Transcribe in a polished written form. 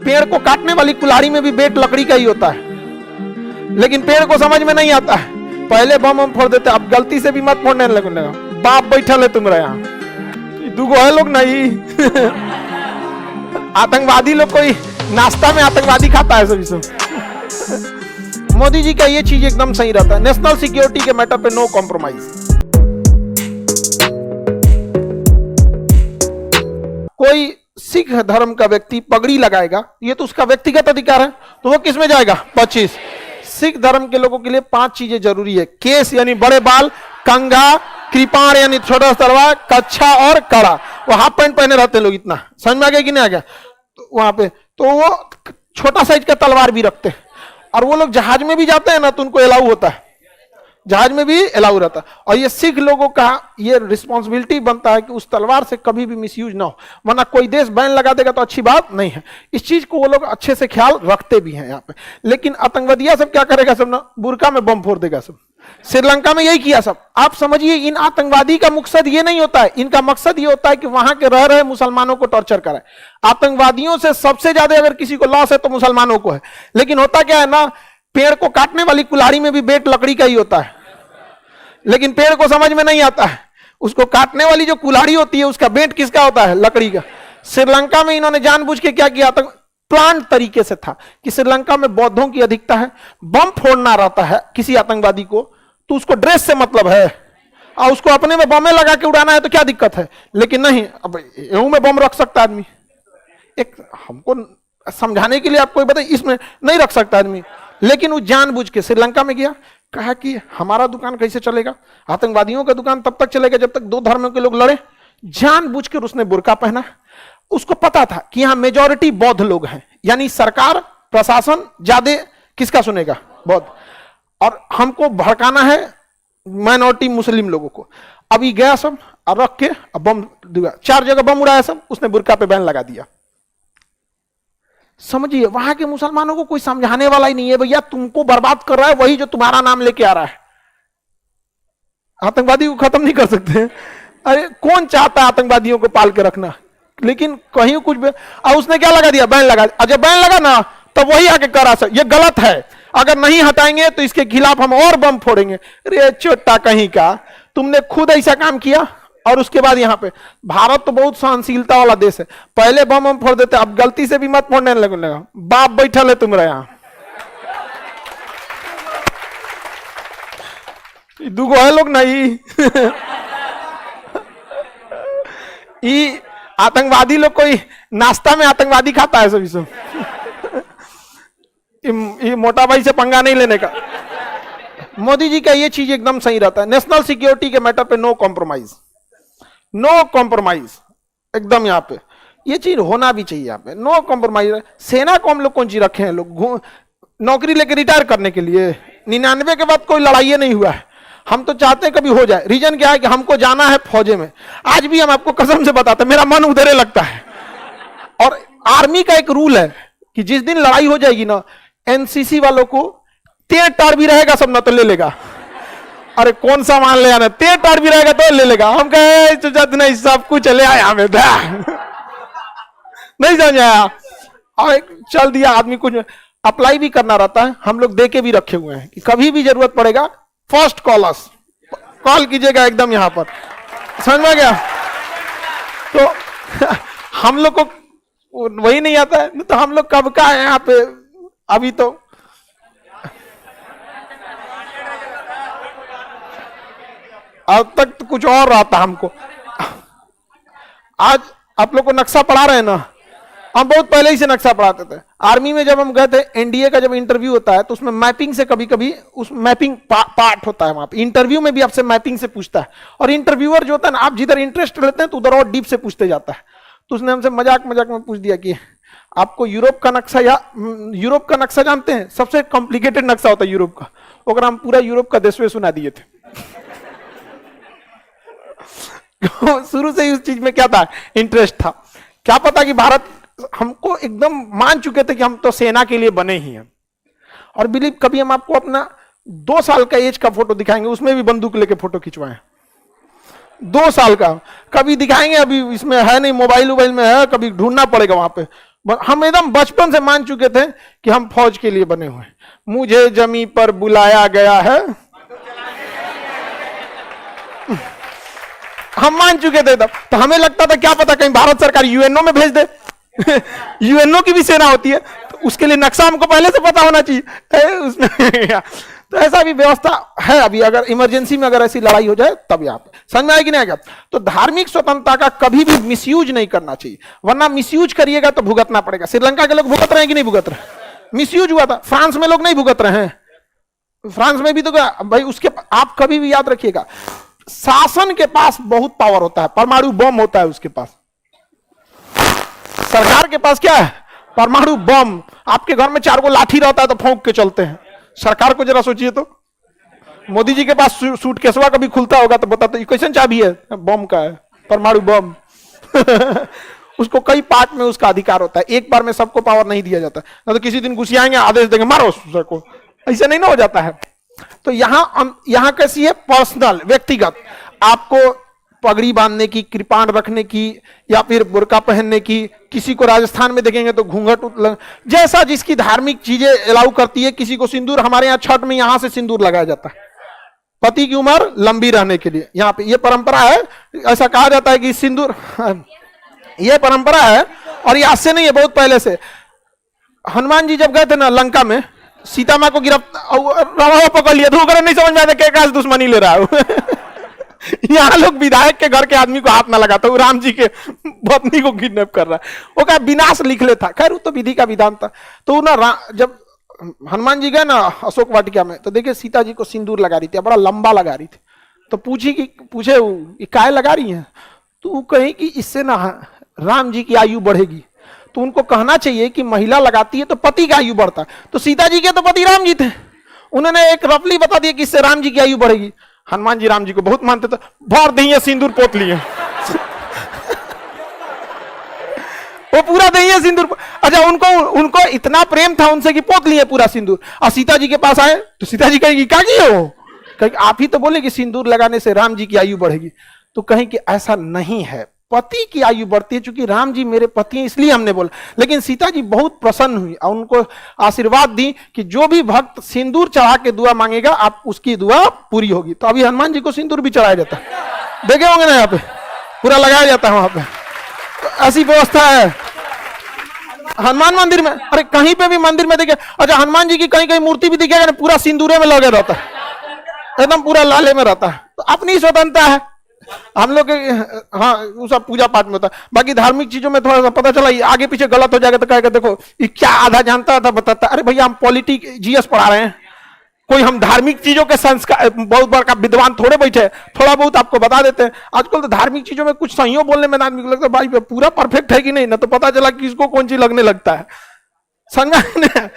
पेड़ को काटने वाली कुल्हाड़ी में भी बेट लकड़ी का ही होता है, लेकिन पेड़ को समझ में नहीं आता है। पहले बम हम फोड़ देते, अब गलती से भी मत फोड़ने लगने। बाप बैठल है तुम्हारे यहाँ, दुगो है लोग नहीं। आतंकवादी लोग कोई नाश्ता में आतंकवादी खाता है सभी सब। मोदी जी का ये चीज एकदम सही रहता है, नेशनल सिक्योरिटी के मैटर पे नो कॉम्प्रोमाइज। कोई सिख धर्म का व्यक्ति पगड़ी लगाएगा, ये तो उसका व्यक्तिगत अधिकार है, तो वो किस में जाएगा? 25। सिख धर्म के लोगों के लिए 5 चीजें जरूरी है: केस यानी बड़े बाल, कंघा, कृपाण यानी छोटा तलवार, कच्छा और कड़ा। वो हाफ पैंट पहने रहते हैं लोग, इतना समझ में आ गया कि नहीं आ गया? तो वहां पे तो वो छोटा साइज का तलवार भी रखते हैं। और वो लोग जहाज में भी जाते हैं ना, तो उनको अलाउ होता है, जहाज में भी अलाउ रहता है। और ये सिख लोगों का ये रिस्पॉन्सिबिलिटी बनता है कि उस तलवार से कभी भी मिसयूज ना हो, वरना कोई देश बैन लगा देगा तो अच्छी बात नहीं है। इस चीज को वो लोग अच्छे से ख्याल रखते भी हैं यहाँ पे। लेकिन आतंकवादिया सब क्या करेगा? सब ना बुरका में बम फोड़ देगा सब। श्रीलंका में यही किया सब। आप समझिए, इन आतंकवादी का मकसद ये नहीं होता है, इनका मकसद ये होता है कि वहां के रह रहे मुसलमानों को टॉर्चर कराए। आतंकवादियों से सबसे ज्यादा अगर किसी को लॉस है तो मुसलमानों को है। लेकिन होता क्या है ना, पेड़ को काटने वाली कुल्हाड़ी में भी बेट लकड़ी का ही होता है, लेकिन पेड़ को समझ में नहीं आता है। उसको काटने वाली जो कुल्हाड़ी होती है उसका बेट किसका होता है? लकड़ी का। श्रीलंका में इन्होंने जानबूझ के क्या किया? प्लान तरीके से था कि श्रीलंका में बौद्धों की अधिकता है, बम फोड़ना रहता है किसी आतंकवादी को तो उसको ड्रेस से मतलब है, और उसको अपने में बम लगा के उड़ाना है तो क्या दिक्कत है? लेकिन नहीं, अब यूं में बम रख सकता आदमी। एक हमको समझाने के लिए आपको बताइए, इसमें नहीं रख सकता आदमी। लेकिन वो जानबूझ के श्रीलंका में गया, कहा कि हमारा दुकान कैसे चलेगा? आतंकवादियों का दुकान तब तक चलेगा जब तक 2 धर्मों के लोग लड़े। जानबूझकर उसने बुर्का पहना। उसको पता था कि यहां मेजॉरिटी बौद्ध लोग हैं, यानी सरकार प्रशासन ज्यादा किसका सुनेगा? बौद्ध। और हमको भड़काना है माइनॉरिटी मुस्लिम लोगों को। अभी गया सब और रख के बम दिया, 4 जगह बम उड़ाया सब, उसने बुर्का पे बैन लगा दिया। समझिए, वहां के मुसलमानों को कोई समझाने वाला ही नहीं है। भैया तुमको बर्बाद कर रहा है वही जो तुम्हारा नाम लेके आ रहा है। आतंकवादी को खत्म नहीं कर सकते। अरे कौन चाहता है आतंकवादियों को पाल के रखना? लेकिन कहीं कुछ भी, और उसने क्या लगा दिया? बैन लगा। जब बैन लगा ना तब वही आके करा सर ये गलत है, अगर नहीं हटाएंगे तो इसके खिलाफ हम और बम फोड़ेंगे। अरे छोटा कहीं का, तुमने खुद ऐसा काम किया। और उसके बाद यहाँ पे भारत तो बहुत सहनशीलता वाला देश है, पहले बम हम फोड़ देते, अब गलती से भी मत फोड़ने लगेगा। बाप बैठल है तुम्हारे यहाँ, दुगो है लोग नहीं। ये आतंकवादी लोग कोई नाश्ता में आतंकवादी खाता है सभी सब। ये मोटा भाई से पंगा नहीं लेने का। मोदी जी का ये चीज एकदम सही रहता है, नेशनल सिक्योरिटी के मैटर पे नो कॉम्प्रोमाइज, नो कॉम्प्रोमाइज एकदम। यहाँ पे ये चीज होना भी चाहिए, यहाँ पे नो कॉम्प्रोमाइज। सेना को हम लोग कौन चीज रखे हैं? लोग नौकरी लेके रिटायर करने के लिए। 99 के बाद कोई लड़ाई नहीं हुआ है। हम तो चाहते हैं कभी हो जाए। रीजन क्या है कि हमको जाना है फौजे में। आज भी हम आपको कसम से बताते हैं, मेरा मन उधरे लगता है। और आर्मी का एक रूल है कि जिस दिन लड़ाई हो जाएगी ना, एनसीसी वालों को 13 टार भी रहेगा सब ना तो ले लेगा। अरे कौन सा मान ले आना, 13 टार भी रहेगा तो ले लेगा। हम कहे नहीं, सब कुछ ले आया हमें नहीं समझ आया, और चल दिया। आदमी कुछ अप्लाई भी करना रहता है, हम लोग दे के भी रखे हुए हैं कि कभी भी जरूरत पड़ेगा फर्स्ट कॉलर्स कॉल कीजिएगा एकदम यहाँ पर। समझ में गया? तो हम लोग को वही नहीं आता है, तो हम लोग कब का है यहाँ पे? अभी तो अब तक तो कुछ और रहा था हमको। आज आप लोग को नक्शा पढ़ा रहे हैं ना, हम बहुत पहले ही से नक्शा पढ़ाते थे। आर्मी में जब हम गए थे, एनडीए का जब इंटरव्यू होता है तो उसमें मैपिंग से कभी कभी उस मैपिंग पार्ट होता है वहां पे। इंटरव्यू में भी आपसे मैपिंग से पूछता है, और इंटरव्यूअर जो होता है ना, आप जिधर इंटरेस्ट लेते हैं तो उधर और डीप से पूछते जाता है। तो उसने हमसे मजाक मजाक में पूछ दिया कि आपको यूरोप का नक्शा या यूरोप का नक्शा जानते हैं? सबसे कॉम्प्लिकेटेड नक्शा होता है यूरोप का। अगर हम पूरा यूरोप का देशवे सुना दिए थे। शुरू से ही उस चीज में क्या था? इंटरेस्ट था। क्या पता कि भारत हमको एकदम मान चुके थे कि हम तो सेना के लिए बने ही हैं। और बिलीव, कभी हम आपको अपना 2 साल का एज का फोटो दिखाएंगे, उसमें भी बंदूक लेके फोटो खिंचवाएं। 2 साल का कभी दिखाएंगे, अभी इसमें है नहीं, मोबाइल में है, कभी ढूंढना पड़ेगा वहां पे। हम एकदम बचपन से मान चुके थे कि हम फौज के लिए बने हुए हैं। मुझे जमी पर बुलाया गया है, हम मान चुके थे तब। तो हमें लगता था क्या पता कहीं भारत सरकार यूएनओ में भेज दे यूएनओ की भी सेना होती है, तो उसके लिए नक्शा हमको पहले से पता होना चाहिए उसमें तो ऐसा भी व्यवस्था है अभी, अगर इमरजेंसी में अगर ऐसी लड़ाई हो जाए तब यहाँ पे समझ में आएगी नहीं आएगा। तो धार्मिक स्वतंत्रता का कभी भी मिसयूज नहीं करना चाहिए, वरना मिसयूज करिएगा तो भुगतना पड़ेगा। श्रीलंका के लोग भुगत रहे हैं कि नहीं भुगत रहे? मिसयूज हुआ था। फ्रांस में लोग नहीं भुगत रहे हैं, फ्रांस में भी तो भाई उसके आप कभी भी याद रखिएगा, शासन के पास बहुत पावर होता है, परमाणु बम होता है उसके पास। सरकार के पास क्या है? परमाणु बम। आपके घर में 4 गो लाठी रहता है तो फौंक के चलते हैं। सरकार को जरा सोचिए तो, मोदी जी के पास सूटकेसवा कभी खुलता होगा तो बताते कैसे चाबी है? बम का है, परमाणु बम उसको कई पार्ट में उसका अधिकार होता है, एक बार में सबको पावर नहीं दिया जाता। ना तो किसी दिन घुसियाएंगे, आदेश देंगे मारो सर को, ऐसे नहीं ना हो जाता है। तो यहां कैसी है? पर्सनल, व्यक्तिगत। आपको पगड़ी बांधने की, कृपाण रखने की, या फिर बुर्का पहनने की, किसी को राजस्थान में देखेंगे तो घूंघट, जैसा जिसकी धार्मिक चीजें अलाउ करती है। किसी को सिंदूर, हमारे यहाँ छठ में यहां से सिंदूर लगाया जाता है पति की उम्र लंबी रहने के लिए, यहाँ पे ये परंपरा है। ऐसा कहा जाता है कि सिंदूर ये परंपरा है, और ये आज से नहीं है, बहुत पहले से। हनुमान जी जब गए थे ना लंका में, सीता माँ को गिरफ्तार पकड़ लिया, तो नहीं समझ में आता क्या दुश्मनी ले रहा है यहाँ लोग विधायक के घर के आदमी को हाथ ना लगाता, वो राम जी के पत्नी को किडनैप कर रहा है। वो क्या विनाश लिख लेता, खैर वो तो विधि का विधान था। तो ना जब हनुमान जी गए ना अशोक वाटिका में, तो देखिए सीता जी को सिंदूर लगा रही थी, बड़ा लंबा लगा रही थी। तो पूछे ये काहे लगा रही है? तो वो कहे कि इससे ना राम जी की आयु बढ़ेगी। तो उनको कहना चाहिए कि महिला लगाती है तो पति की आयु बढ़ता है। तो सीता जी के तो पति राम जी थे, उन्होंने एक रफली बता दिया कि इससे राम जी की आयु बढ़ेगी। हनुमान जी राम जी को बहुत मानते थे, भर दिए सिंदूर पोत लिए वो पूरा दिए सिंदूर। अच्छा, उनको इतना प्रेम था उनसे कि पोत लिए पूरा सिंदूर। और सीता जी के पास आए तो सीता जी कहेगी क्या किए हो? कहेगी आप ही तो बोले कि सिंदूर लगाने से राम जी की आयु बढ़ेगी। तो कहें कि ऐसा नहीं है, पति की आयु बढ़ती है, क्योंकि राम जी मेरे पति हैं इसलिए हमने बोला। लेकिन सीता जी बहुत प्रसन्न हुई और उनको आशीर्वाद दी कि जो भी भक्त सिंदूर चढ़ा के दुआ मांगेगा आप उसकी दुआ पूरी होगी। तो अभी हनुमान जी को सिंदूर भी चढ़ाया जाता है, देखे होंगे ना, यहाँ पे पूरा लगाया जाता है वहां पे। तो ऐसी व्यवस्था है हनुमान मंदिर में। अरे कहीं पे भी मंदिर में देखे, अच्छा हनुमान जी की कहीं कहीं मूर्ति भी दिखेगा ना, पूरा सिंदूरे में लगे रहता है, एकदम पूरा लाले में रहता है। तो अपनी स्वतंत्रता है हम लोग के, हाँ वो सब पूजा पाठ में होता है। बाकी धार्मिक चीजों में थोड़ा सा पता चला आगे पीछे गलत हो जाएगा तो कहेगा देखो ये क्या आधा जानता था बताता। अरे भैया हम पॉलिटिक्स जीएस पढ़ा रहे हैं, कोई हम धार्मिक चीजों के संस्कार, बहुत बड़ा विद्वान थोड़े बैठे, थोड़ा बहुत आपको बता देते हैं। आजकल तो धार्मिक चीजों में कुछ सही बोलने में आदमी को लगता है भाई पूरा परफेक्ट है कि नहीं, ना तो पता चला कि इसको कौन चीज लगने लगता है, समझा।